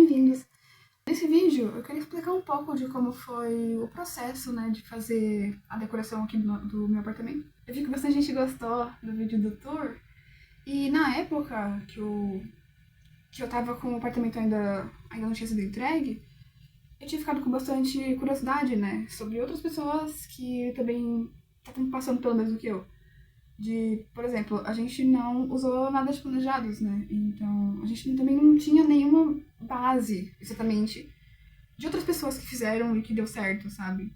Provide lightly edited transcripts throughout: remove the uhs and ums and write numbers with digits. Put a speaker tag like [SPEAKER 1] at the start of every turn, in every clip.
[SPEAKER 1] bem-vindos! Nesse vídeo eu queria explicar um pouco de como foi o processo, né, de fazer a decoração aqui do meu apartamento. Eu vi que bastante gente gostou do vídeo do tour, e na época que eu tava com o apartamento ainda não tinha sido entregue, eu tinha ficado com bastante curiosidade, né, sobre outras pessoas que também estavam passando pelo mesmo que eu. Por exemplo, a gente não usou nada de planejados, né? Então, a gente também não tinha nenhuma base, exatamente, de outras pessoas que fizeram e que deu certo, sabe?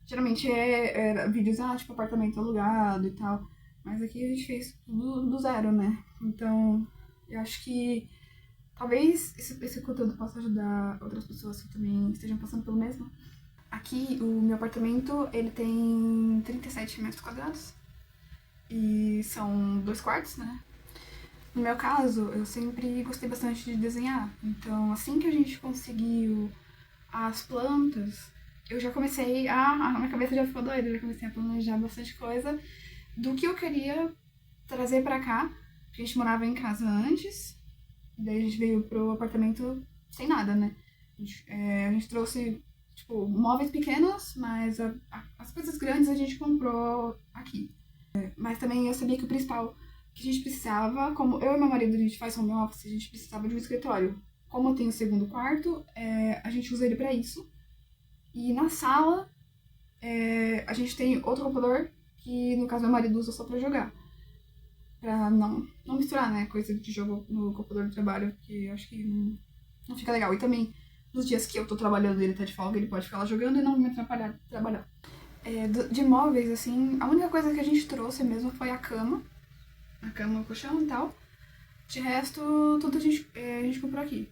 [SPEAKER 1] Geralmente era vídeos, tipo, apartamento alugado e tal. Mas aqui a gente fez tudo do zero, né? Então, eu acho que talvez esse conteúdo possa ajudar outras pessoas que também estejam passando pelo mesmo. Aqui, o meu apartamento, ele tem 37 metros quadrados. E são 2 quartos, né? No meu caso, eu sempre gostei bastante de desenhar. Então, assim que a gente conseguiu as plantas, eu já comecei a minha cabeça já ficou doida, eu já comecei a planejar bastante coisa do que eu queria trazer pra cá. A gente morava em casa antes, e daí a gente veio pro apartamento sem nada, né? A gente trouxe, tipo, móveis pequenos, mas as coisas grandes a gente comprou aqui. Mas também eu sabia que o principal que a gente precisava, como eu e meu marido a gente faz home office, a gente precisava de um escritório. Como eu tenho o segundo quarto, a gente usa ele pra isso. E na sala, a gente tem outro computador, que no caso meu marido usa só pra jogar. Pra não misturar, né, coisa de jogo no computador de trabalho, que eu acho que não fica legal. E também, nos dias que eu tô trabalhando e ele tá de folga, ele pode ficar lá jogando e não me atrapalhar de trabalhar. De móveis, assim, a única coisa que a gente trouxe mesmo foi a cama, o colchão e tal. De resto, tudo a gente comprou aqui.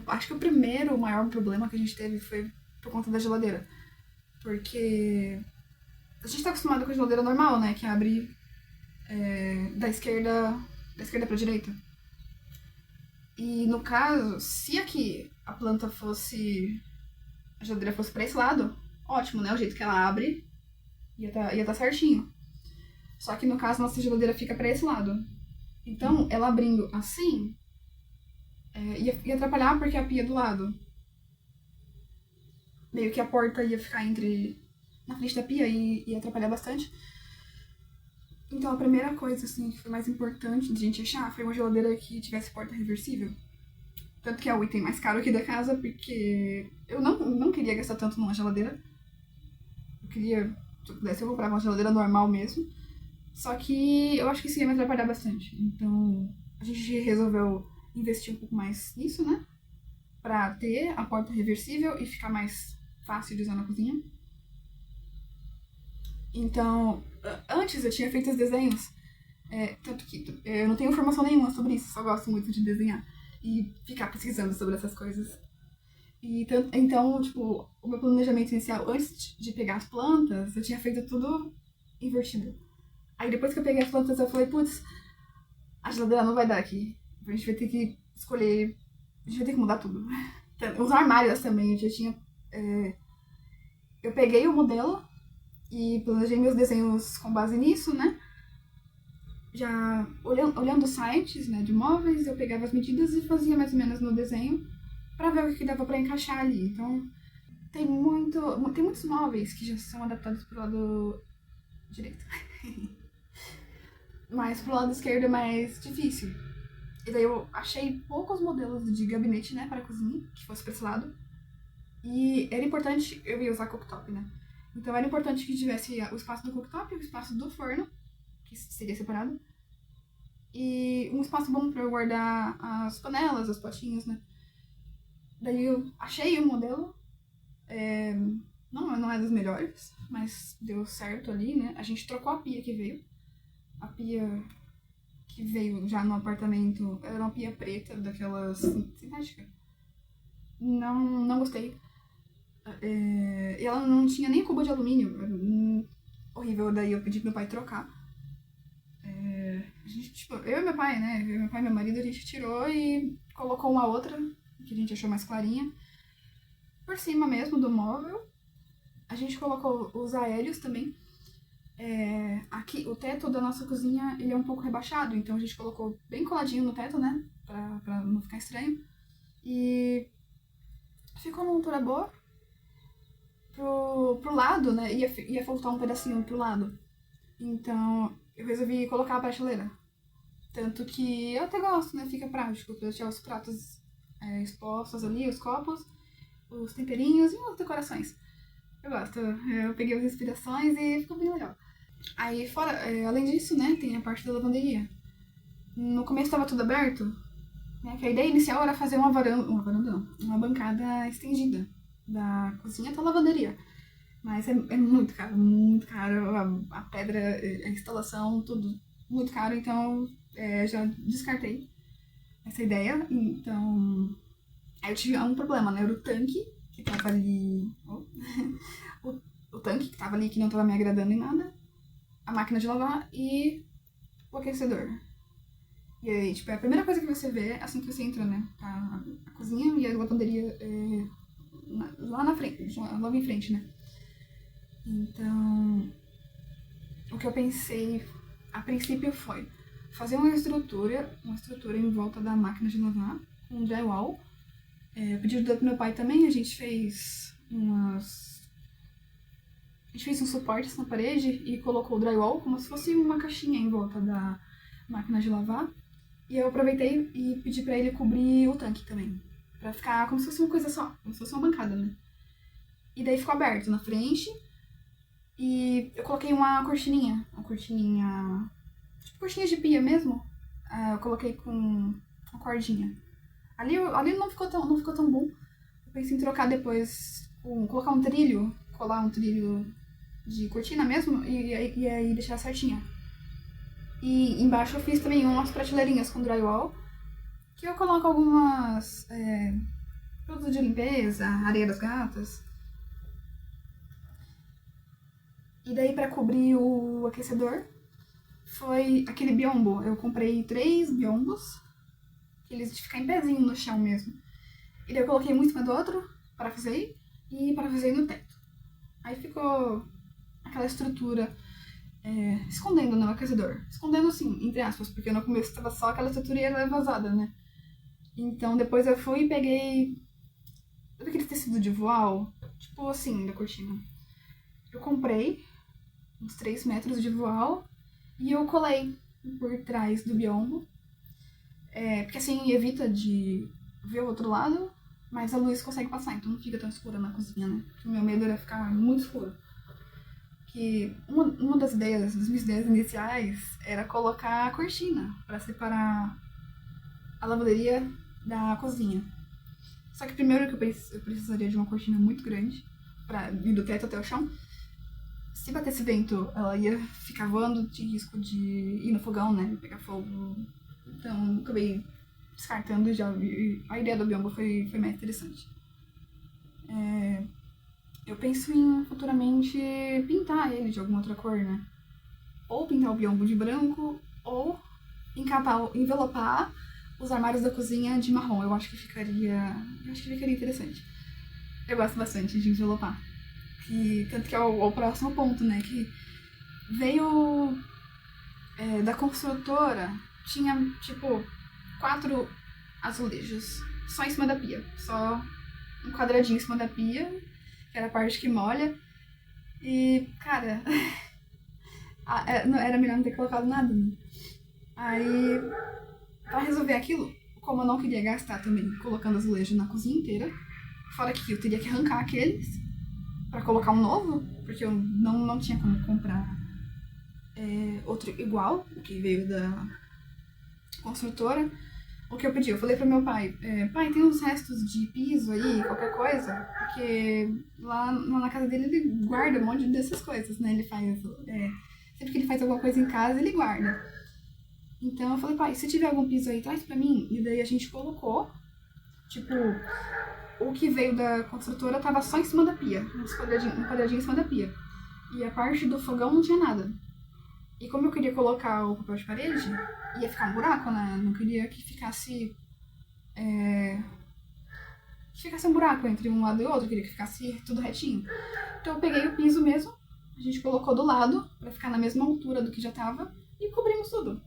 [SPEAKER 1] Acho que o maior problema que a gente teve foi por conta da geladeira. Porque a gente tá acostumado com a geladeira normal, né? Que abre da esquerda pra direita. E no caso, se aqui a geladeira fosse pra esse lado, ótimo, né? O jeito que ela abre ia tá certinho. Só que no caso, nossa geladeira fica pra esse lado. Então, ela abrindo assim, ia atrapalhar porque a pia é do lado. Meio que a porta ia ficar na frente da pia e ia atrapalhar bastante. Então, a primeira coisa, assim, que foi mais importante de a gente achar foi uma geladeira que tivesse porta reversível. Tanto que é o item mais caro aqui da casa, porque eu não queria gastar tanto numa geladeira. Se eu pudesse, eu comprava uma geladeira normal mesmo. Só que eu acho que isso ia me atrapalhar bastante. Então, a gente resolveu investir um pouco mais nisso, né? Pra ter a porta reversível e ficar mais fácil de usar na cozinha. Então, antes eu tinha feito os desenhos, tanto que eu não tenho formação nenhuma sobre isso, só gosto muito de desenhar e ficar pesquisando sobre essas coisas. Então, tipo, o meu planejamento inicial, antes de pegar as plantas, eu tinha feito tudo invertido. Aí depois que eu peguei as plantas, eu falei, putz, a geladeira não vai dar aqui. A gente vai ter que escolher, a gente vai ter que mudar tudo. Os armários também, eu já tinha... eu peguei o modelo e planejei meus desenhos com base nisso, né? Já olhando sites, né, de móveis, eu pegava as medidas e fazia mais ou menos no desenho pra ver o que dava pra encaixar ali. Então, tem muitos móveis que já são adaptados pro lado direito. Mas pro lado esquerdo é mais difícil. E daí eu achei poucos modelos de gabinete, né, para cozinha, que fosse pra esse lado. E era importante, eu ia usar cooktop, né? Então era importante que tivesse o espaço do cooktop e o espaço do forno, que seria separado. E um espaço bom pra eu guardar as panelas, os potinhos, né? Daí eu achei o modelo. Não é dos melhores, mas deu certo ali, né? A gente trocou a pia que veio. A pia que veio já no apartamento era uma pia preta, daquelas sintética. Não gostei. E ela não tinha nem cubo de alumínio. Horrível, daí eu pedi pro meu pai trocar. A gente, tipo, eu e meu pai, né? Eu e meu pai e meu marido, a gente tirou e colocou uma outra, que a gente achou mais clarinha, por cima mesmo do móvel. A gente colocou os aéreos também. Aqui, o teto da nossa cozinha, ele é um pouco rebaixado, então a gente colocou bem coladinho no teto, né? pra não ficar estranho. E ficou numa altura boa. Pro lado, né, ia faltar um pedacinho pro lado. Então, eu resolvi colocar a prateleira. Tanto que eu até gosto, né, fica prático, pra deixar os pratos expostos ali, os copos, os temperinhos e as decorações. Eu gosto, eu peguei as inspirações e ficou bem legal. Aí, além disso, né, tem a parte da lavanderia. No começo estava tudo aberto, né, que a ideia inicial era fazer uma bancada estendida da cozinha até a lavanderia. Mas é muito caro, a pedra, a instalação, tudo muito caro, então já descartei essa ideia. Então, aí eu tive um problema, né, era o tanque que tava ali, o tanque que tava ali que não tava me agradando em nada, a máquina de lavar e o aquecedor. E aí, tipo, é a primeira coisa que você vê assim que você entra, né? A cozinha e a lavanderia lá na frente, logo em frente, né? Então, o que eu pensei a princípio foi fazer uma estrutura em volta da máquina de lavar, com um drywall. A pedido do meu pai também, a gente fez uns suportes na parede e colocou o drywall como se fosse uma caixinha em volta da máquina de lavar. E eu aproveitei e pedi pra ele cobrir o tanque também, pra ficar como se fosse uma coisa só, como se fosse uma bancada, né? E daí ficou aberto na frente. E eu coloquei uma cortininha, tipo cortininha de pia mesmo. Eu coloquei com uma cordinha. Ali não ficou tão bom. Eu pensei em trocar depois, colocar um trilho, colar um trilho de cortina mesmo e aí deixar certinha. E embaixo eu fiz também umas prateleirinhas com drywall, que eu coloco algumas produtos de limpeza, areia das gatas. E daí pra cobrir o aquecedor foi aquele biombo. Eu comprei 3 biombos, que eles ficam em pezinho no chão mesmo. E daí eu coloquei um em cima do outro, parafusei e parafusei no teto. Aí ficou aquela estrutura escondendo no aquecedor. Escondendo assim, entre aspas, porque no começo tava só aquela estrutura e ela vazada, né? Então depois eu fui e peguei todo aquele tecido de voal, tipo assim, da cortina. Eu comprei uns 3 metros de voal e eu colei por trás do biombo. Porque assim evita de ver o outro lado, mas a luz consegue passar, então não fica tão escura na cozinha, né? O meu medo era ficar muito escuro. Que uma das minhas ideias iniciais era colocar a cortina para separar a lavanderia da cozinha. Só que primeiro que eu precisaria de uma cortina muito grande para ir do teto até o chão. Se batesse vento, ela ia ficar voando, tinha risco de ir no fogão, né? Pegar fogo. Então, acabei descartando e a ideia do biombo foi mais interessante. Eu penso em futuramente pintar ele de alguma outra cor, né? Ou pintar o biombo de branco, ou envelopar os armários da cozinha de marrom. Eu acho que ficaria interessante. Eu gosto bastante de envelopar. Tanto que é o próximo ponto, né? Que veio da construtora, tinha tipo 4 azulejos só em cima da pia. Só um quadradinho em cima da pia, que era a parte que molha. E, cara, não era melhor não ter colocado nada, né? Aí, pra resolver aquilo, como eu não queria gastar também colocando azulejo na cozinha inteira, fora que eu teria que arrancar aqueles pra colocar um novo, porque eu não tinha como comprar outro igual, que veio da construtora. O que eu pedi? Eu falei pro meu pai, pai, tem uns restos de piso aí, qualquer coisa? Porque lá na casa dele ele guarda um monte dessas coisas, né? Ele faz, sempre que ele faz alguma coisa em casa, ele guarda. Então eu falei, pai, se tiver algum piso aí, traz pra mim. E daí a gente colocou, tipo, o que veio da construtora tava só em cima da pia, um quadradinho em cima da pia. E a parte do fogão não tinha nada. E como eu queria colocar o papel de parede, ia ficar um buraco, né? Não queria que ficasse um buraco entre um lado e outro, eu queria que ficasse tudo retinho. Então eu peguei o piso mesmo, a gente colocou do lado, pra ficar na mesma altura do que já tava, e cobrimos tudo.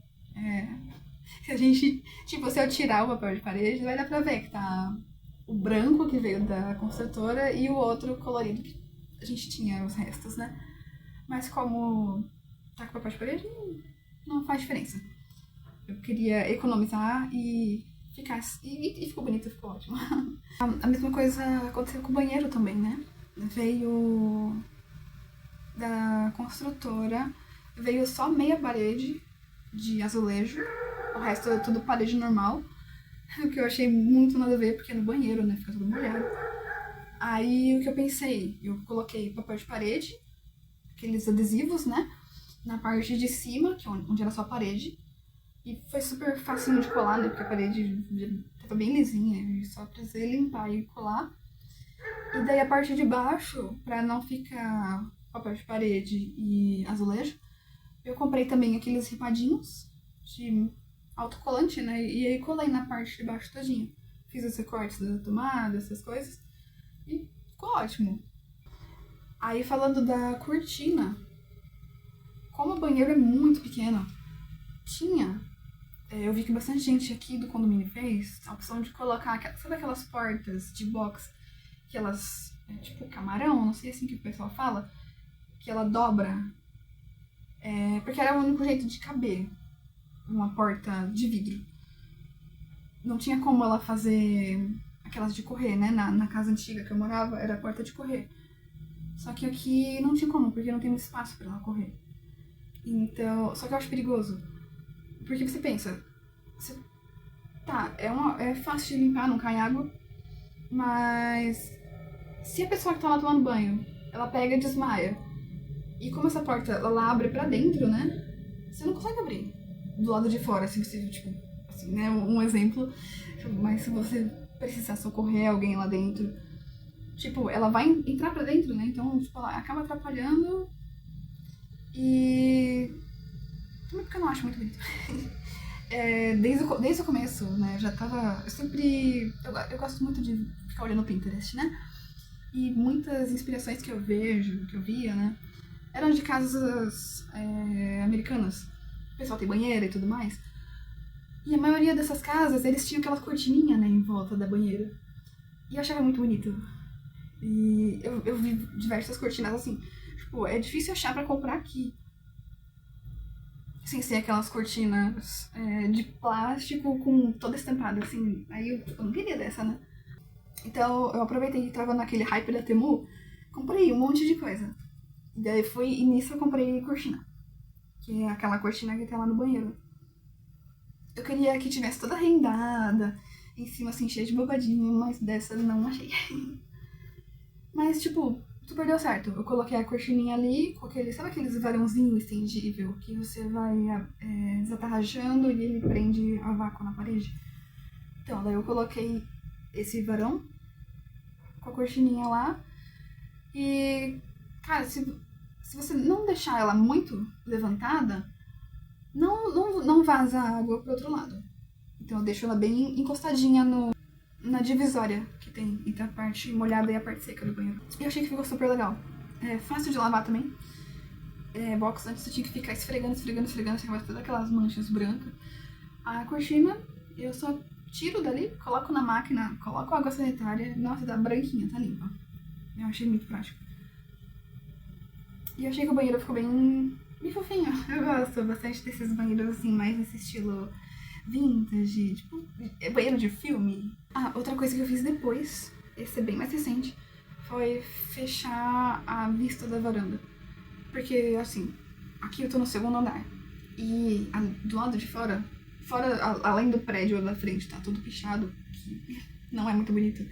[SPEAKER 1] Se a gente, tipo, se eu tirar o papel de parede, vai dar pra ver que tá o branco que veio da construtora e o outro colorido que a gente tinha os restos, né? Mas como tá com papel de parede, não faz diferença. Eu queria economizar e ficar. E ficou bonito, ficou ótimo. A mesma coisa aconteceu com o banheiro também, né? Veio da construtora, veio só meia parede de azulejo, o resto é tudo parede normal. O que eu achei muito nada a ver, porque é no banheiro, né? Fica tudo molhado. Aí o que eu pensei? Eu coloquei papel de parede, aqueles adesivos, né? Na parte de cima, que é onde era só a parede. E foi super facinho de colar, né? Porque a parede tava bem lisinha. Só precisei limpar e colar. E daí a parte de baixo, pra não ficar papel de parede e azulejo, eu comprei também aqueles ripadinhos de autocolante, né? E aí colei na parte de baixo todinho. Fiz os recortes da tomada, essas coisas. E ficou ótimo. Aí falando da cortina, como o banheiro é muito pequeno, tinha. Eu vi que bastante gente aqui do condomínio fez a opção de colocar, sabe aquelas portas de box que elas, tipo camarão, não sei assim que o pessoal fala, que ela dobra, porque era o único jeito de caber uma porta de vidro. Não tinha como ela fazer aquelas de correr, né? Na casa antiga que eu morava, era a porta de correr. Só que aqui não tinha como, porque não tem muito espaço pra ela correr. Então, só que eu acho perigoso. Porque você pensa, você, tá, é fácil de limpar, não cai água, mas se a pessoa que tá lá tomando banho, ela pega e desmaia, e como essa porta ela abre pra dentro, né? Você não consegue abrir do lado de fora, se você, tipo, assim, né? Um exemplo. Mas se você precisar socorrer alguém lá dentro, tipo, ela vai entrar pra dentro, né? Então, tipo, ela acaba atrapalhando e. Também porque eu não acho muito bonito. Desde o começo, né? Já tava. Eu sempre. Eu gosto muito de ficar olhando o Pinterest, né? E muitas inspirações que eu vejo, que eu via, né? Eram de casas americanas. O pessoal tem banheira e tudo mais. E a maioria dessas casas, eles tinham aquelas cortininhas, né, em volta da banheira. E eu achava muito bonito. E eu vi diversas cortinas assim. Tipo, é difícil achar pra comprar aqui. Sem ser aquelas cortinas de plástico com toda estampada, assim. Aí eu não queria dessa, né? Então eu aproveitei que tava naquele hype da Temu, comprei um monte de coisa. E daí e nisso eu comprei cortina. Que é aquela cortina que tem lá no banheiro. Eu queria que tivesse toda rendada, em cima assim, cheia de bobadinho, mas dessa eu não achei. Mas, tipo, super deu certo. Eu coloquei a cortininha ali com aquele, sabe aqueles varãozinho estendível que você vai desatarrajando e ele prende a vácuo na parede? Então, daí eu coloquei esse varão com a cortininha lá e, cara, se você não deixar ela muito levantada, não vaza a água pro outro lado. Então eu deixo ela bem encostadinha na divisória que tem entre a parte molhada e a parte seca do banheiro. E eu achei que ficou super legal. É fácil de lavar também. Box antes você tinha que ficar esfregando, chegava todas aquelas manchas brancas. A cortina, eu só tiro dali, coloco na máquina, coloco água sanitária, nossa, tá branquinha, tá limpa. Eu achei muito prático. E eu achei que o banheiro ficou bem fofinho. Eu gosto bastante desses banheiros assim, mais nesse estilo vintage, tipo, banheiro de filme. Ah, outra coisa que eu fiz depois, esse é bem mais recente, foi fechar a vista da varanda. Porque, assim, aqui eu tô no segundo andar. E do lado de fora, além do prédio da frente, tá tudo pichado, que não é muito bonito.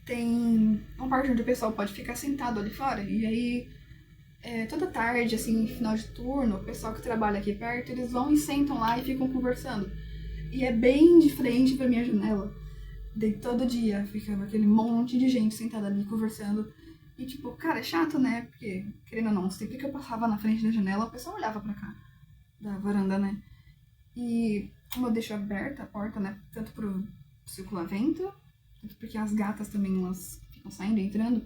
[SPEAKER 1] Tem uma parte onde o pessoal pode ficar sentado ali fora. E aí, toda tarde, assim, final de turno, o pessoal que trabalha aqui perto, eles vão e sentam lá e ficam conversando. E é bem de frente pra minha janela. Daí todo dia ficava aquele monte de gente sentada ali conversando. E tipo, cara, é chato, né? Porque, querendo ou não, sempre que eu passava na frente da janela, o pessoal olhava pra cá, da varanda, né? E como eu deixo aberta a porta, né? Tanto pro circulavento, tanto porque as gatas também, elas ficam saindo e entrando.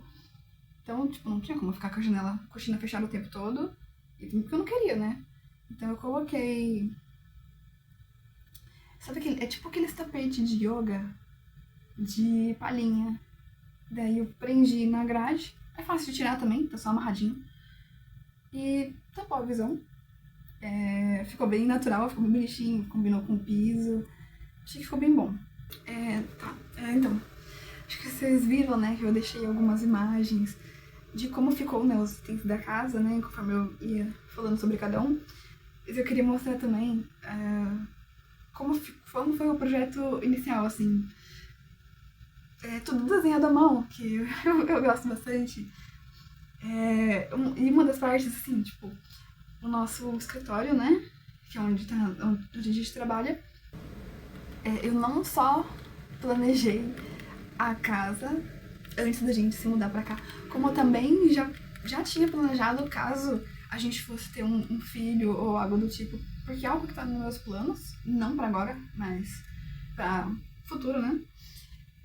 [SPEAKER 1] Então, tipo, não tinha como ficar com a cortina fechada o tempo todo. E porque eu não queria, né? Então eu coloquei Sabe aquele, é tipo aqueles tapetes de yoga de palhinha. Daí eu prendi na grade. É fácil de tirar também, tá só amarradinho. E tampou a visão. Ficou bem natural, ficou bem bonitinho, combinou com o piso. Achei que ficou bem bom. Então, acho que vocês viram, né, que eu deixei algumas imagens de como ficou, né, os itens da casa, né, conforme eu ia falando sobre cada um. Mas eu queria mostrar também como foi o projeto inicial, assim. Tudo desenhado à mão, que eu gosto bastante. E uma das partes, assim, tipo, o nosso escritório, né, que é onde a gente trabalha, eu não só planejei a casa antes da gente se mudar pra cá, como eu também já tinha planejado caso a gente fosse ter um filho ou algo do tipo, porque é algo que tá nos meus planos, não pra agora, mas pra futuro, né?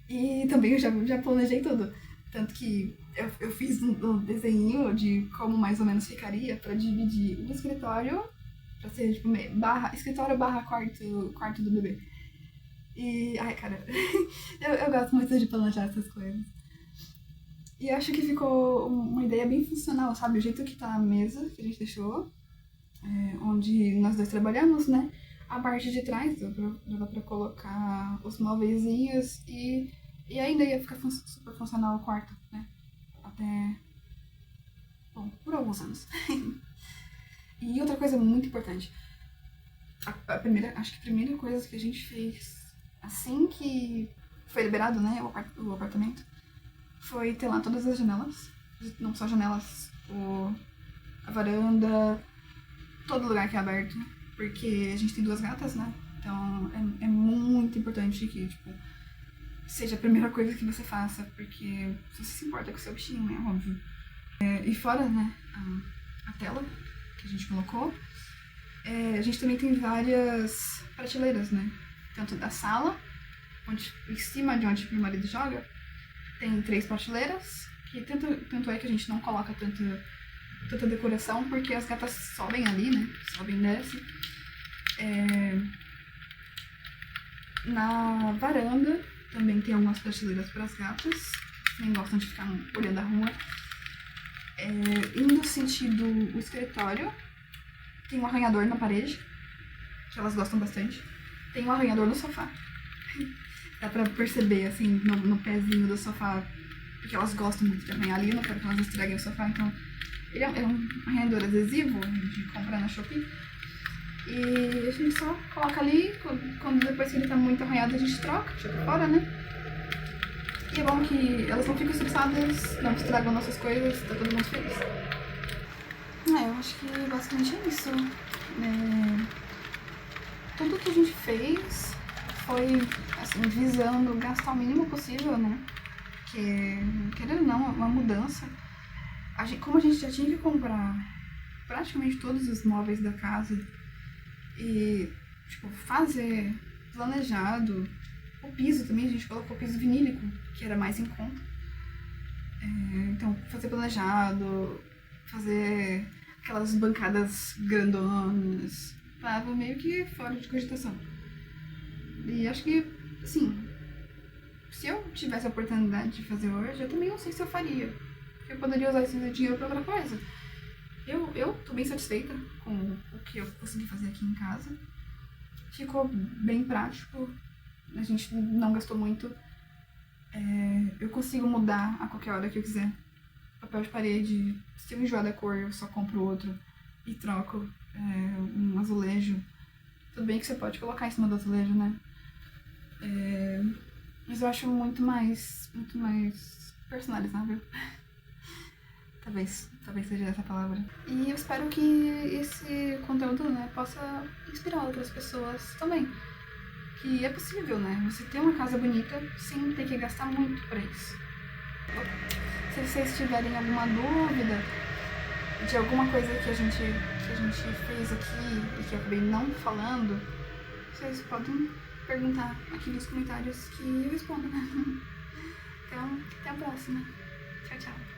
[SPEAKER 1] E também eu já planejei tudo. Tanto que eu fiz um desenho de como mais ou menos ficaria pra dividir o escritório, pra ser tipo escritório barra quarto do bebê. E, ai, cara, eu gosto muito de planejar essas coisas. E acho que ficou uma ideia bem funcional, sabe? O jeito que tá a mesa que a gente deixou, onde nós dois trabalhamos, né? A parte de trás dava pra colocar os móveizinhos e ainda ia ficar super funcional o quarto, né? Até, bom, por alguns anos. E outra coisa muito importante, acho que a primeira coisa que a gente fez assim que foi liberado, né, o apartamento, foi ter lá todas as janelas, não só janelas, a varanda, todo lugar que é aberto, porque a gente tem 2 gatas, né, então é muito importante que, tipo, seja a primeira coisa que você faça, porque se você se importa com o seu bichinho, é óbvio. E fora, né, a tela que a gente colocou, a gente também tem várias prateleiras, né, tanto da sala, em cima de onde o meu marido joga, tem 3 prateleiras, que tanto é que a gente não coloca tanta decoração, porque as gatas sobem ali, né? Sobem e descem. Na varanda também tem algumas prateleiras para as gatas, que nem gostam de ficar olhando a rua. Indo sentido o escritório, tem um arranhador na parede, que elas gostam bastante. Tem um arranhador no sofá. Dá pra perceber, assim, no pezinho do sofá, porque elas gostam muito de arranhar ali, eu não quero que elas estraguem o sofá, então ele é um arranhador adesivo, a gente compra na Shopee, e a gente só coloca ali, depois que ele tá muito arranhado a gente troca, joga fora, né? E é bom que elas não ficam estressadas, não estragam nossas coisas, tá todo mundo feliz. Eu acho que basicamente é isso. Tudo que a gente fez foi, assim, visando gastar o mínimo possível, né? Porque, querendo ou não, uma mudança. Como a gente já tinha que comprar praticamente todos os móveis da casa e, tipo, fazer planejado. O piso também, a gente colocou piso vinílico, que era mais em conta. Então, fazer planejado, fazer aquelas bancadas grandonas, tava meio que fora de cogitação. E acho que, assim, se eu tivesse a oportunidade de fazer hoje, eu também não sei se eu faria. Eu poderia usar esse dinheiro pra outra coisa. Eu tô bem satisfeita com o que eu consegui fazer aqui em casa. Ficou bem prático, a gente não gastou muito. Eu consigo mudar a qualquer hora que eu quiser. Papel de parede, se eu enjoar da cor, eu só compro outro e troco. Um azulejo. Tudo bem que você pode colocar em cima do azulejo, né? Mas eu acho muito mais personalizável. Talvez seja essa a palavra. E eu espero que esse conteúdo, né, possa inspirar outras pessoas também. Que é possível, né? Você ter uma casa bonita sem ter que gastar muito pra isso. Se vocês tiverem alguma dúvida de alguma coisa que a gente fez aqui e que eu acabei não falando, vocês podem perguntar aqui nos comentários que eu respondo. Então, até a próxima. Tchau, tchau.